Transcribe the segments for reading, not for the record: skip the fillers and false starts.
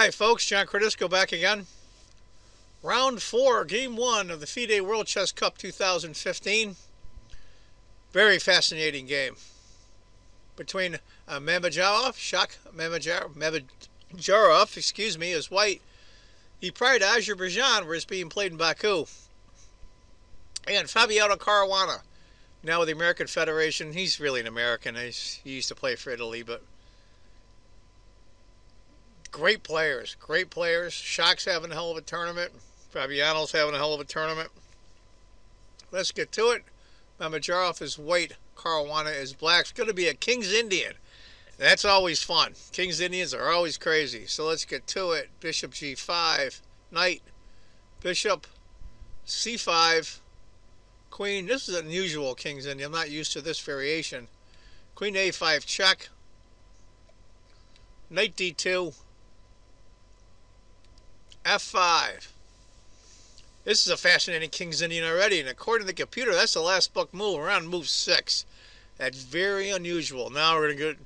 Hi folks, John Cordisco back again. Round 4, Game 1 of the FIDE World Chess Cup 2015. Very fascinating game between Mamedyarov, is white. He prior to Azerbaijan, where it's being played in Baku. And Fabiano Caruana, now with the American Federation. He's really an American. He used to play for Italy, but great players, great players. Shock's having a hell of a tournament. Fabiano's having a hell of a tournament. Let's get to it. Mamedyarov is white. Caruana is black. It's going to be a King's Indian. That's always fun. King's Indians are always crazy. So let's get to it. Bishop G5. Knight. Bishop C5. Queen. This is an unusual King's Indian. I'm not used to this variation. Queen A5 check. Knight D2. F5. This is a fascinating King's Indian already, and according to the computer, that's the last book move. We're on move 6. That's very unusual. Now we're going to go,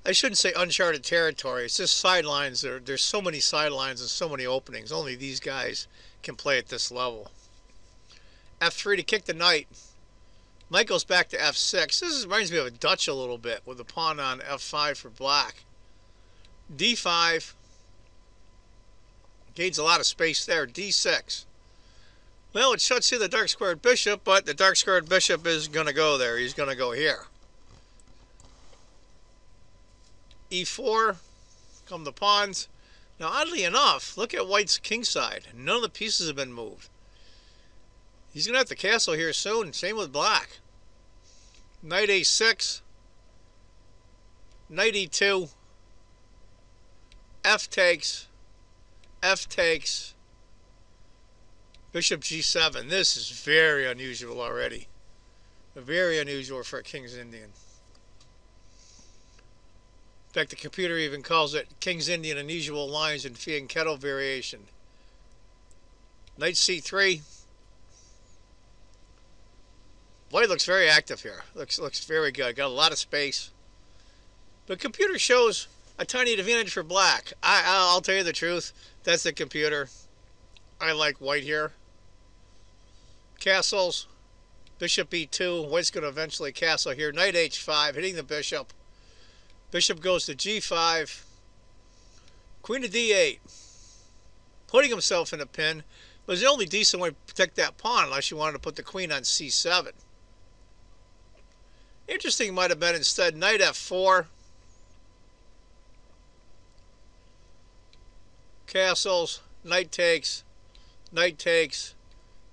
I shouldn't say uncharted territory. It's just sidelines. There's so many sidelines and so many openings. Only these guys can play at this level. F3 to kick the knight. Knight goes back to F6. This reminds me of a Dutch a little bit with the pawn on F5 for black. D5. Gains a lot of space there. D6. Well, it shuts in the dark squared bishop, but the dark squared bishop is going to go there. He's going to go here. E4. Come the pawns. Now, oddly enough, look at white's king side. None of the pieces have been moved. He's going to have to castle here soon. Same with black. Knight A6. Knight E2. F takes. F takes. Bishop G7. This is very unusual already. Very unusual for a King's Indian. In fact, the computer even calls it King's Indian unusual lines in fianchetto variation. Knight C3. White looks very active here. Looks very good. Got a lot of space. The computer shows a tiny advantage for black. I'll tell you the truth. That's the computer. I like white here. Castles. Bishop E2. White's going to eventually castle here. Knight H5. Hitting the bishop. Bishop goes to G5. Queen to D8. Putting himself in a pin. But it's the only decent way to protect that pawn unless you wanted to put the queen on C7. Interesting might have been instead Knight F4. Castles. Knight takes. Knight takes.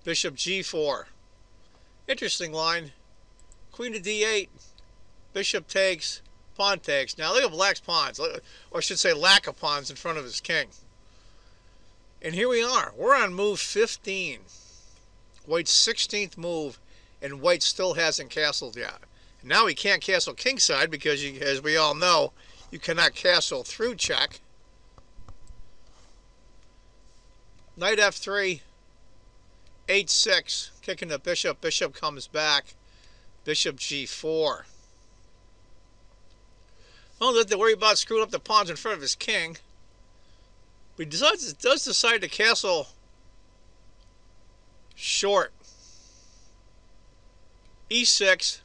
Bishop G4. Interesting line. Queen to D8. Bishop takes. Pawn takes. Now look at black's pawns. Or I should say lack of pawns in front of his king. And here we are. We're on move 15. White's 16th move. And white still hasn't castled yet. Now he can't castle kingside because, as we all know, you cannot castle through check. Knight F3. H6. Kicking the bishop. Bishop comes back. Bishop G4. Don't have to worry about screwing up the pawns in front of his king. But he does decide to castle short. E6.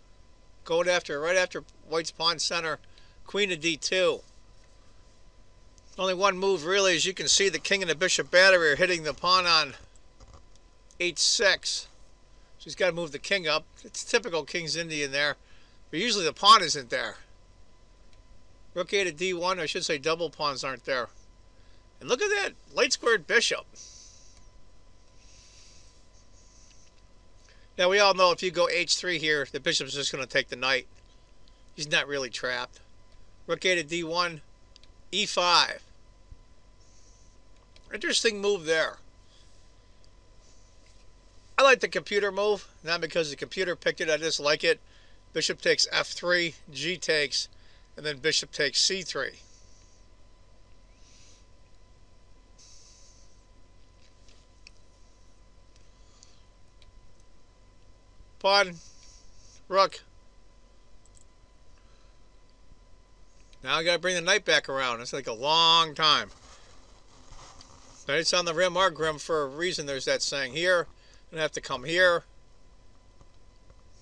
Going after, right after white's pawn center. Queen to D2. Only one move really, as you can see, the king and the bishop battery are hitting the pawn on H6. So he's got to move the king up. It's typical King's Indian there. But usually the pawn isn't there. Rook A to D1, I should say double pawns aren't there. And look at that light squared bishop. Now we all know if you go H3 here, the bishop's just going to take the knight. He's not really trapped. Rook A to D1, E5. Interesting move there. I like the computer move, not because the computer picked it, I just like it. Bishop takes F3, G takes, and then bishop takes C3. Pawn, rook. Now I gotta bring the knight back around. It's like a long time. Knights on the rim are grim for a reason. There's that saying here. Gonna have to come here.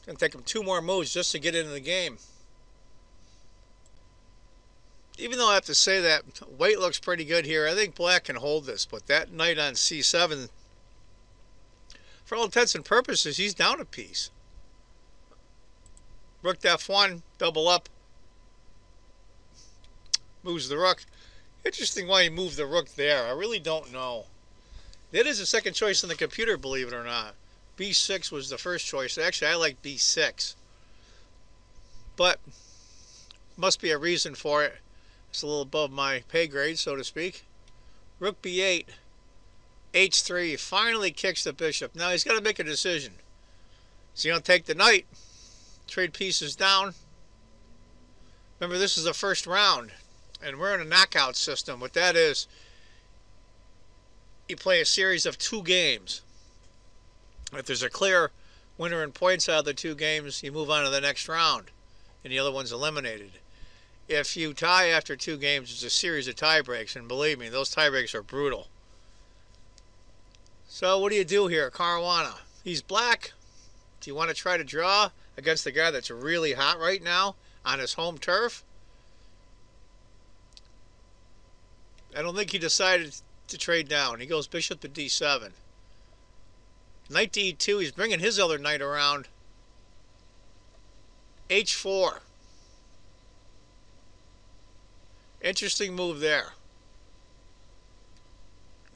Gonna take him 2 more moves just to get into the game. Even though I have to say that white looks pretty good here, I think black can hold this. But that knight on c7, for all intents and purposes, he's down a piece. Rook to f1, double up. Moves the rook. Interesting why he moved the rook there. I really don't know. That is the second choice in the computer, believe it or not. b6 was the first choice. Actually, I like b6. But must be a reason for it. It's a little above my pay grade, so to speak. Rook b8. h3. Finally kicks the bishop. Now he's got to make a decision. Is he going to take the knight? Trade pieces down. Remember, this is the first round. And we're in a knockout system. What that is, you play a series of 2 games. If there's a clear winner in points out of the 2 games, you move on to the next round, and the other one's eliminated. If you tie after 2 games, it's a series of tie breaks, and believe me, those tie breaks are brutal. So what do you do here, Caruana? He's black. Do you want to try to draw against the guy that's really hot right now on his home turf? I don't think he decided to trade down. He goes bishop to d7. Knight to e2. He's bringing his other knight around. h4. Interesting move there.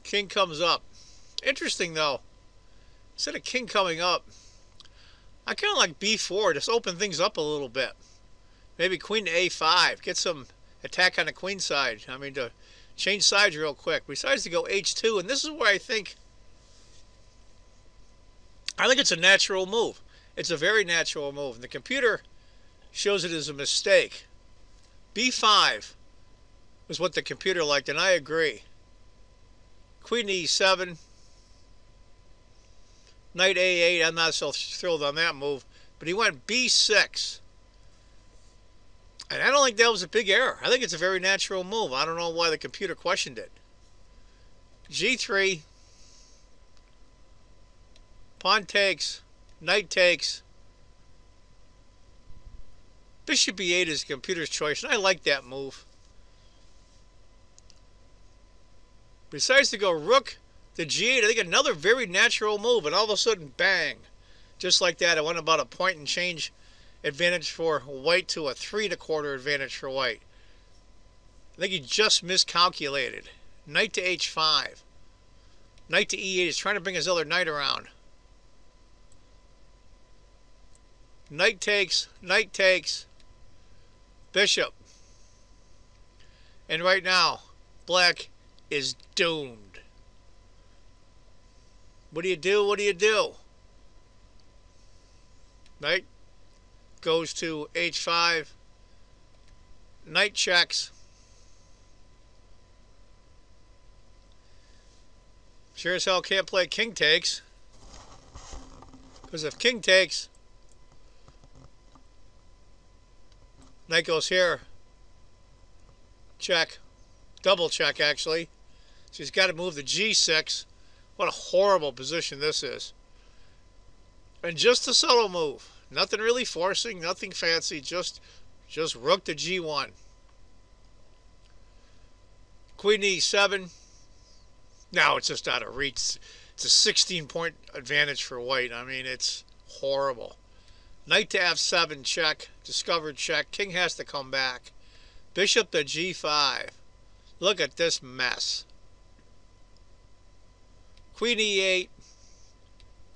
King comes up. Interesting, though. Instead of king coming up, I kind of like b4. Just open things up a little bit. Maybe queen to a5. Get some attack on the queen side. I mean, to change sides real quick. Besides to go h2, and this is where I think it's a natural move. It's a very natural move. And the computer shows it as a mistake. b5 was what the computer liked, and I agree. Queen to e7. Knight a8. I'm not so thrilled on that move. But he went b6. And I don't think that was a big error. I think it's a very natural move. I don't know why the computer questioned it. g3. Pawn takes. Knight takes. Bishop e8 is the computer's choice, and I like that move. Besides to go rook to g8, I think another very natural move, and all of a sudden, bang. Just like that, I went about a point and change advantage for white to a 3 1/4 advantage for white. I think he just miscalculated. Knight to h5. Knight to e8 is trying to bring his other knight around. Knight takes, bishop. And right now, black is doomed. What do you do? What do you do? Knight goes to h5. Knight checks. Sure as hell can't play king takes. Because if king takes, knight goes here. Check. Double check, actually. So he's got to move the g6. What a horrible position this is. And just a subtle move. Nothing really forcing, nothing fancy, just rook to g1. Queen e7. Now it's just out of reach. It's a 16-point advantage for white. I mean, it's horrible. Knight to f7, check. Discovered, check. King has to come back. Bishop to g5. Look at this mess. Queen e8.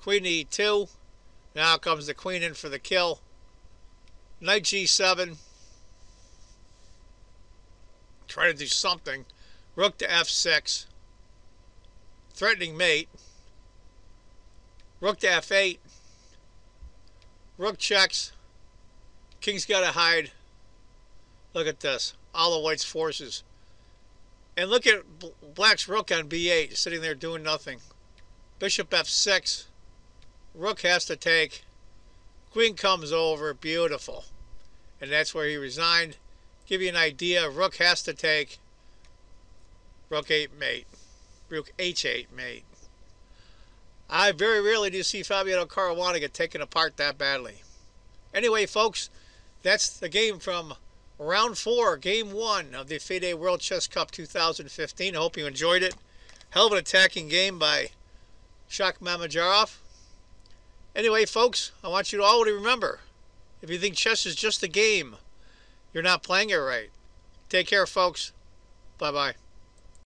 Queen e2. Now comes the queen in for the kill. Knight g7. Try to do something. Rook to f6. Threatening mate. Rook to f8. Rook checks. King's got to hide. Look at this. All of white's forces. And look at black's rook on b8. Sitting there doing nothing. Bishop f6. Rook has to take. Queen comes over. Beautiful. And that's where he resigned. Give you an idea. Rook has to take. Rook 8 mate. Rook H8, mate. I very rarely do see Fabiano Caruana get taken apart that badly. Anyway, folks, that's the game from round 4, game 1 of the FIDE World Chess Cup 2015. I hope you enjoyed it. Hell of an attacking game by Mamedyarov. Anyway, folks, I want you all to remember, if you think chess is just a game, you're not playing it right. Take care, folks. Bye-bye.